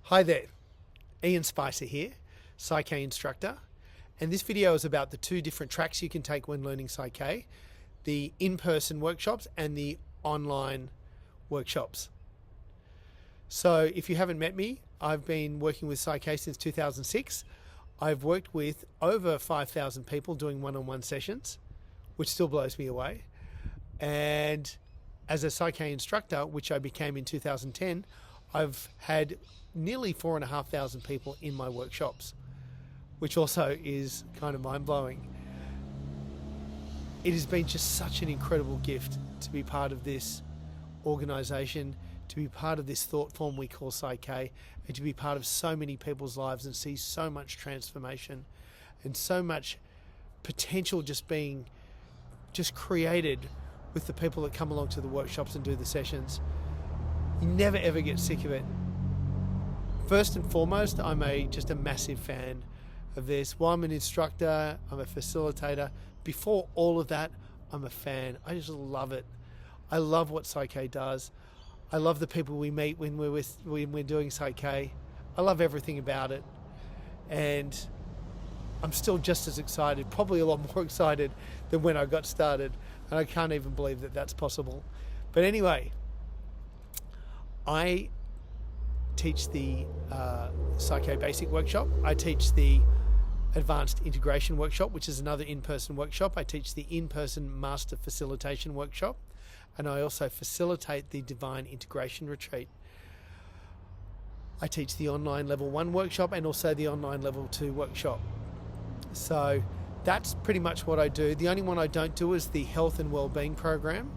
Hi there, Ian Spicer here, PSYCH instructor, and this video is about the two different tracks you can take when learning PSYCH, the in-person workshops and the online workshops. So if you haven't met me, I've been working with PSYCH since 2006. I've worked with over 5,000 people doing one-on-one sessions, which still blows me away. And as a PSYCH instructor, which I became in 2010, I've had nearly 4,500 people in my workshops, which also is kind of mind-blowing. It has been just such an incredible gift to be part of this organization, to be part of this thought form we call PSYCH, and to be part of so many people's lives and see so much transformation and so much potential just being created with the people that come along to the workshops and do the sessions. You never ever get sick of it. First and foremost, I'm just a massive fan of this. While I'm an instructor, I'm a facilitator. Before all of that, I'm a fan. I just love it. I love what PSYCH does. I love the people we meet when we're doing PSYCH. I love everything about it. And I'm still just as excited, probably a lot more excited than when I got started. And I can't even believe that that's possible. But anyway, I teach the PSYCH Basic Workshop. I teach the Advanced Integration Workshop, which is another in-person workshop. I teach the in-person Master Facilitation Workshop. And I also facilitate the Divine Integration Retreat. I teach the online Level 1 workshop and also the online Level 2 workshop. So that's pretty much what I do. The only one I don't do is the Health and Wellbeing program,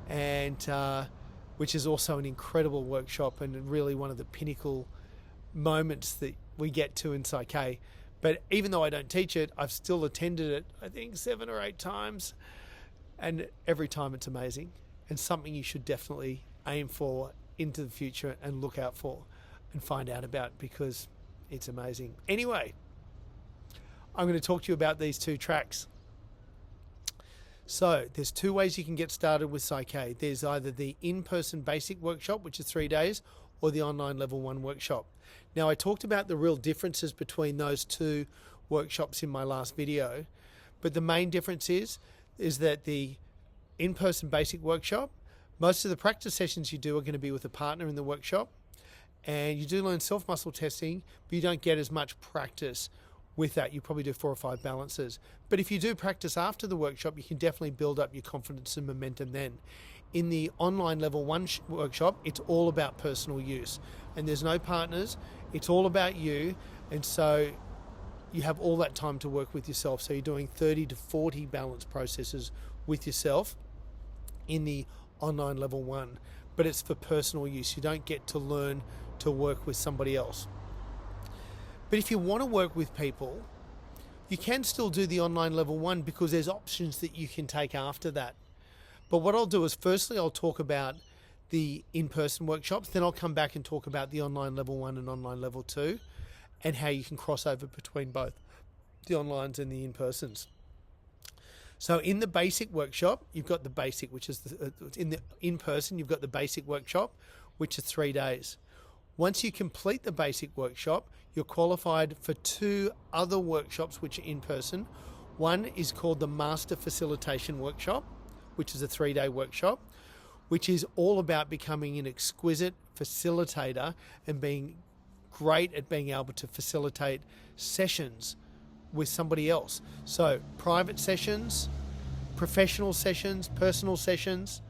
and which is also an incredible workshop and really one of the pinnacle moments that we get to in PSYCH. But even though I don't teach it, I've still attended it, I think 7 or 8 times. And every time it's amazing and something you should definitely aim for into the future and look out for and find out about, because it's amazing. Anyway, I'm going to talk to you about these two tracks. So there's 2 ways you can get started with PSYCH. There's either the in-person basic workshop, which is 3 days, or the online Level 1 workshop. Now, I talked about the real differences between those 2 workshops in my last video, but the main difference is that the in-person basic workshop, most of the practice sessions you do are going to be with a partner in the workshop, and you do learn self-muscle testing, but you don't get as much practice with that. You probably do 4 or 5 balances. But if you do practice after the workshop, you can definitely build up your confidence and momentum then. In the online Level 1 workshop, it's all about personal use. And there's no partners. It's all about you. And so you have all that time to work with yourself. So you're doing 30 to 40 balance processes with yourself in the online Level 1. But it's for personal use. You don't get to learn to work with somebody else. But if you want to work with people, you can still do the online Level 1 because there's options that you can take after that. But what I'll do is, firstly, I'll talk about the in-person workshops, then I'll come back and talk about the online Level 1 and online Level 2 and how you can cross over between both the onlines and the in-persons. So in the basic workshop, you've got the basic, which is in the in-person, you've got the basic workshop, which is 3 days. Once you complete the basic workshop, you're qualified for 2 other workshops which are in person. One is called the Master Facilitation Workshop, which is a 3-day workshop, which is all about becoming an exquisite facilitator and being great at being able to facilitate sessions with somebody else. So private sessions, professional sessions, personal sessions,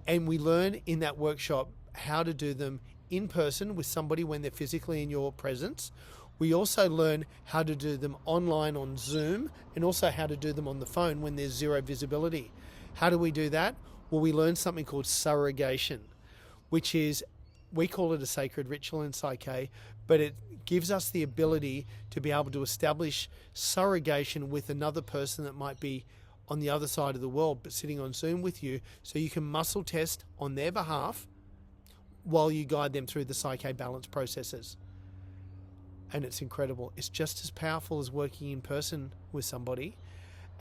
and we learn in that workshop how to do them in person with somebody when they're physically in your presence. We also learn how to do them online on Zoom, and also how to do them on the phone when there's 0 visibility. How do we do that? Well, we learn something called surrogation, which is, we call it a sacred ritual in PSYCH, but it gives us the ability to be able to establish surrogation with another person that might be on the other side of the world but sitting on Zoom with you, so you can muscle test on their behalf while you guide them through the PSYCH balance processes. And it's incredible. It's just as powerful as working in person with somebody,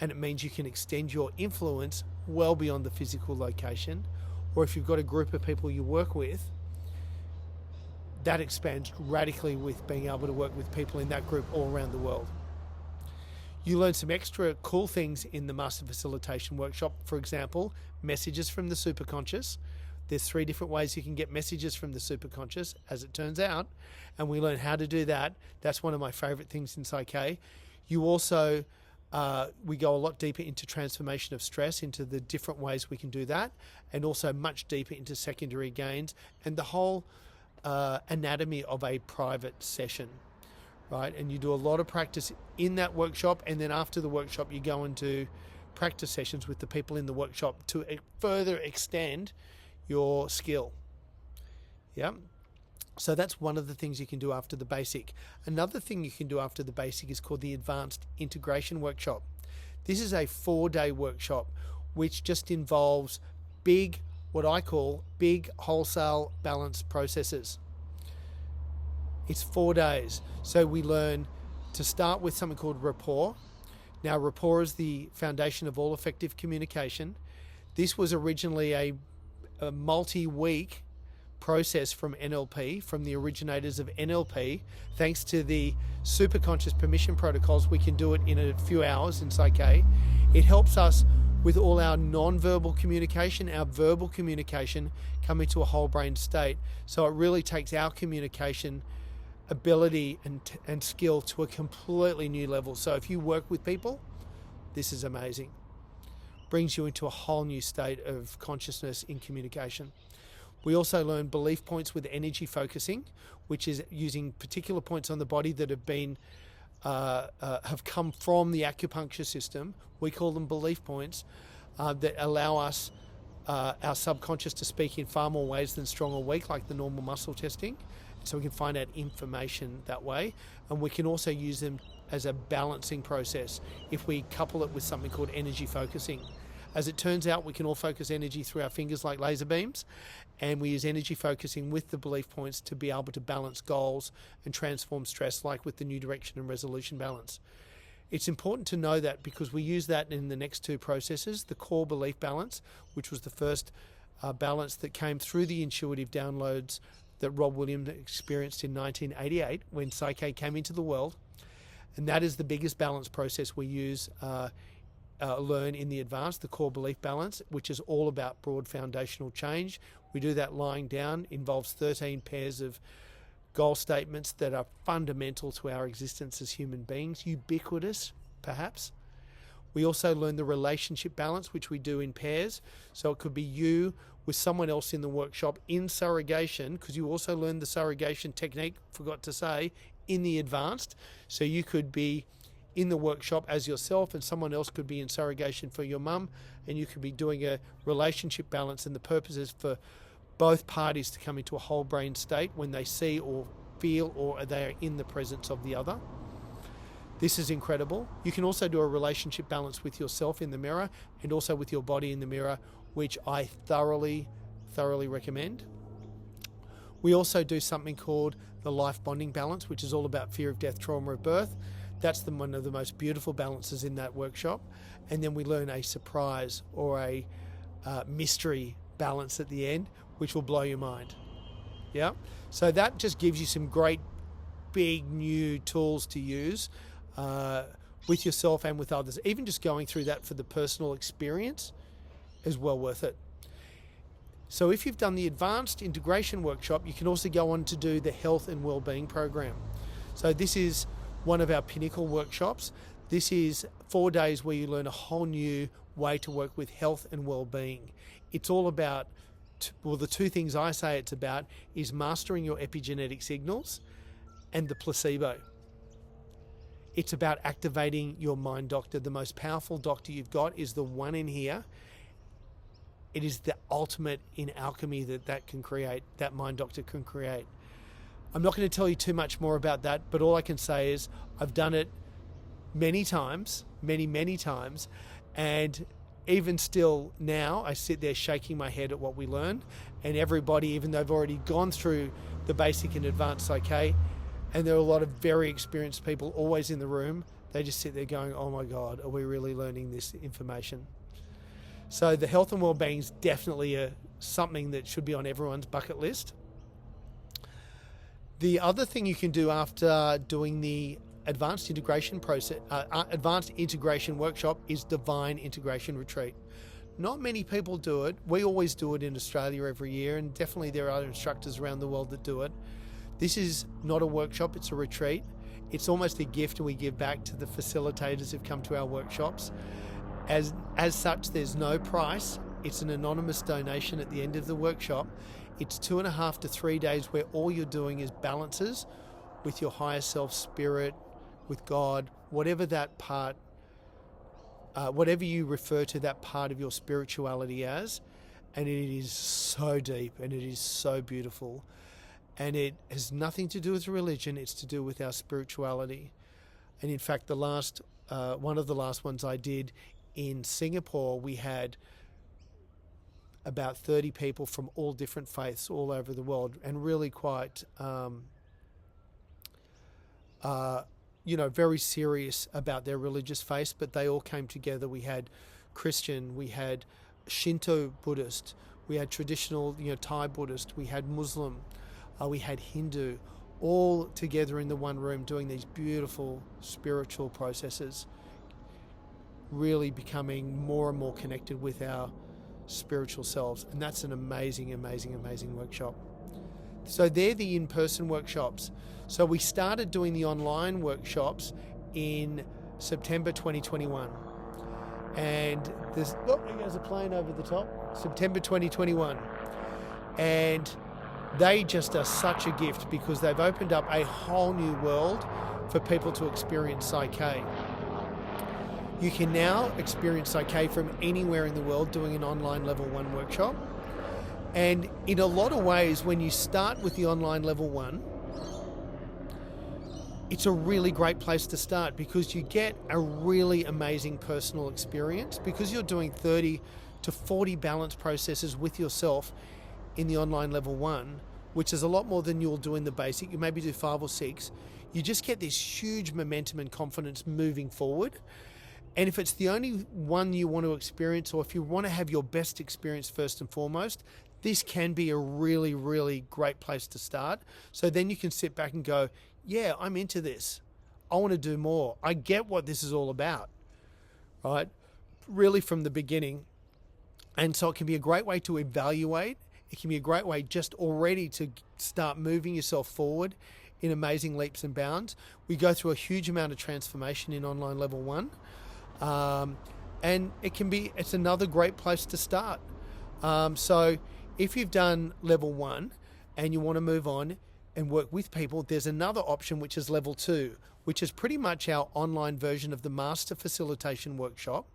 and it means you can extend your influence well beyond the physical location. Or if you've got a group of people you work with, that expands radically with being able to work with people in that group all around the world. You learn some extra cool things in the Master Facilitation Workshop. For example, messages from the superconscious. There's 3 different ways you can get messages from the superconscious, as it turns out, and we learn how to do that. That's one of my favorite things in PSYCH. You also, we go a lot deeper into transformation of stress, into the different ways we can do that, and also much deeper into secondary gains and the whole anatomy of a private session. Right, and you do a lot of practice in that workshop, and then after the workshop you go into practice sessions with the people in the workshop to further extend your skill. Yeah, so that's one of the things you can do after the basic. Another thing you can do after the basic is called the Advanced Integration Workshop. This is a 4-day workshop which just involves what I call big wholesale balance processes. It's 4 days. So we learn to start with something called rapport. Now, rapport is the foundation of all effective communication. This was originally a multi-week process from NLP, from the originators of NLP. Thanks to the superconscious permission protocols, we can do it in a few hours in PSYCH. It helps us with all our non-verbal communication, our verbal communication come into a whole brain state. So it really takes our communication ability and skill to a completely new level. So if you work with people, this is amazing. Brings you into a whole new state of consciousness in communication. We also learn belief points with energy focusing, which is using particular points on the body that have been have come from the acupuncture system. We call them belief points that allow us our subconscious to speak in far more ways than strong or weak, like the normal muscle testing. So we can find out information that way, and we can also use them as a balancing process if we couple it with something called energy focusing. As it turns out, we can all focus energy through our fingers like laser beams, and we use energy focusing with the belief points to be able to balance goals and transform stress, like with the new direction and resolution balance. It's important to know that because we use that in the next 2 processes, the core belief balance, which was the first balance that came through the intuitive downloads that Rob Williams experienced in 1988 when PSYCH came into the world. And that is the biggest balance process we use, learn in the advanced, the core belief balance, which is all about broad foundational change. We do that lying down, involves 13 pairs of goal statements that are fundamental to our existence as human beings, ubiquitous, perhaps. We also learn the relationship balance, which we do in pairs. So it could be you with someone else in the workshop in surrogation, because you also learn the surrogation technique, forgot to say, in the advanced. So you could be in the workshop as yourself, and someone else could be in surrogation for your mum, and you could be doing a relationship balance, and the purpose is for both parties to come into a whole brain state when they see or feel or they are in the presence of the other. This is incredible. You can also do a relationship balance with yourself in the mirror and also with your body in the mirror, which I thoroughly recommend. We also do something called the life bonding balance, which is all about fear of death, trauma of birth. That's one of the most beautiful balances in that workshop. And then we learn a surprise or a mystery balance at the end, which will blow your mind. Yeah. So that just gives you some great big new tools to use with yourself and with others. Even just going through that for the personal experience is well worth it. So if you've done the Advanced Integration Workshop, you can also go on to do the Health and Wellbeing Program. So this is one of our pinnacle workshops. This is 4 days where you learn a whole new way to work with health and well-being. It's all about, well, the 2 things I say it's about is mastering your epigenetic signals and the placebo. It's about activating your mind doctor. The most powerful doctor you've got is the one in here. It is the ultimate in alchemy that can create, that mind doctor can create. I'm not going to tell you too much more about that, but all I can say is I've done it many times, many times, and even still now I sit there shaking my head at what we learn, and everybody, even though they've already gone through the basic and advanced PSYCH, and there are a lot of very experienced people always in the room, they just sit there going, oh my God, are we really learning this information? So the health and wellbeing is definitely something that should be on everyone's bucket list. The other thing you can do after doing the advanced integration workshop is divine integration retreat. Not many people do it. We always do it in Australia every year, and definitely there are instructors around the world that do it. This is not a workshop, it's a retreat. It's almost a gift we give back to the facilitators who've come to our workshops. As such, there's no price. It's an anonymous donation at the end of the workshop. It's 2.5 to 3 days where all you're doing is balances with your higher self, spirit, with God, whatever that part, whatever you refer to that part of your spirituality as. And it is so deep and it is so beautiful. And it has nothing to do with religion, it's to do with our spirituality. And in fact, the last one of the last ones I did in Singapore, we had about 30 people from all different faiths all over the world, and really quite, very serious about their religious faith, but they all came together. We had Christian, we had Shinto Buddhist, we had traditional, Thai Buddhist, we had Muslim, we had Hindu, all together in the one room doing these beautiful spiritual processes, really becoming more and more connected with our spiritual selves. And that's an amazing, amazing, amazing workshop. So they're the in-person workshops. So we started doing the online workshops in September 2021. And there's a plane over the top. September 2021. And they just are such a gift because they've opened up a whole new world for people to experience PSYCH. You can now experience PSYCH from anywhere in the world doing an online level 1 workshop. And in a lot of ways, when you start with the online level 1, it's a really great place to start because you get a really amazing personal experience because you're doing 30 to 40 balance processes with yourself in the online level 1, which is a lot more than you'll do in the basic. You maybe do 5 or 6. You just get this huge momentum and confidence moving forward. And if it's the only one you want to experience, or if you want to have your best experience first and foremost, this can be a really, really great place to start. So then you can sit back and go, yeah, I'm into this. I want to do more. I get what this is all about, right? Really from the beginning. And so it can be a great way to evaluate. It can be a great way just already to start moving yourself forward in amazing leaps and bounds. We go through a huge amount of transformation in online level 1. And it's another great place to start. So if you've done level 1 and you want to move on and work with people, there's another option, which is level 2, which is pretty much our online version of the master facilitation workshop.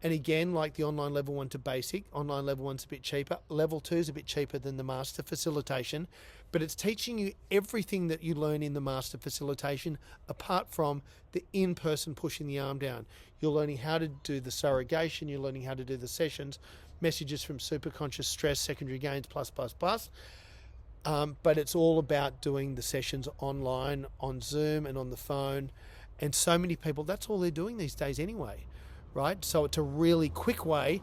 And again, like the online level 1 to basic, online level 1's a bit cheaper. Level 2 is a bit cheaper than the master facilitation, but it's teaching you everything that you learn in the master facilitation apart from the in-person pushing the arm down. You're learning how to do the surrogation, you're learning how to do the sessions, messages from superconscious, stress, secondary gains, plus. But it's all about doing the sessions online, on Zoom and on the phone. And so many people, that's all they're doing these days anyway, right? So it's a really quick way,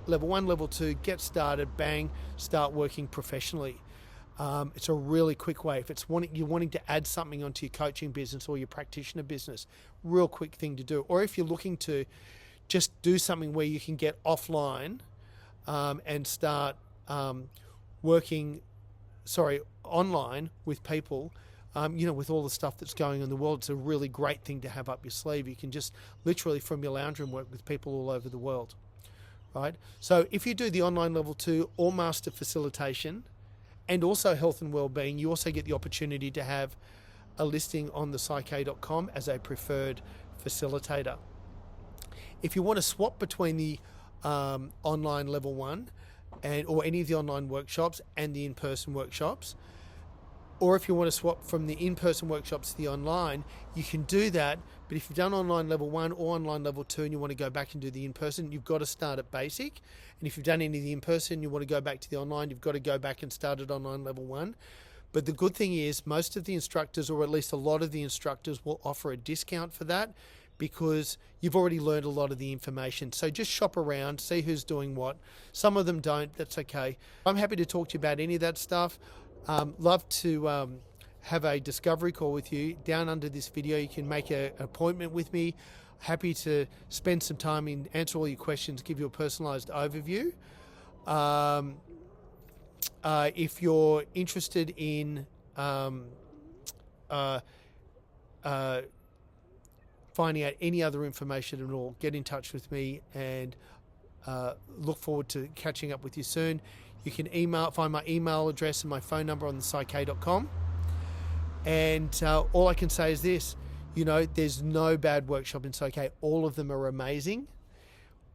level 1, level 2, get started, bang, start working professionally. It's a really quick way. If it's you're wanting to add something onto your coaching business or your practitioner business, real quick thing to do. Or if you're looking to just do something where you can get offline and start working online with people, with all the stuff that's going on in the world, it's a really great thing to have up your sleeve. You can just literally from your lounge room work with people all over the world, right? So if you do the online level 2 or master facilitation and also health and wellbeing, you also get the opportunity to have a listing on the psych.com as a preferred facilitator. If you want to swap between the online level 1 or any of the online workshops and the in-person workshops, or if you want to swap from the in-person workshops to the online, you can do that. But if you've done online level 1 or online level 2 and you want to go back and do the in-person, you've got to start at basic. And if you've done any of the in-person and you want to go back to the online, you've got to go back and start at online level 1. But the good thing is most of the instructors, or at least a lot of the instructors, will offer a discount for that because you've already learned a lot of the information. So just shop around, see who's doing what. Some of them don't, that's okay. I'm happy to talk to you about any of that stuff. Love to have a discovery call with you. Down under this video, you can make an appointment with me. Happy to spend some time and answer all your questions, give you a personalized overview. If you're interested in finding out any other information at all, get in touch with me, and look forward to catching up with you soon. You can find my email address and my phone number on the psych.com. And all I can say is this, there's no bad workshop in Psych. All of them are amazing.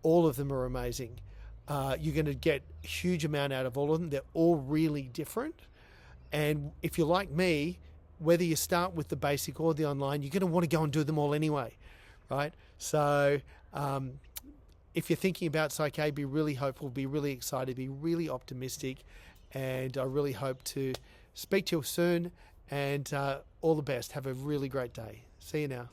All of them are amazing. You're going to get a huge amount out of all of them. They're all really different. And if you're like me, whether you start with the basic or the online, you're going to want to go and do them all anyway, right? So if you're thinking about Psych, be really hopeful, be really excited, be really optimistic. And I really hope to speak to you soon. And all the best. Have a really great day. See you now.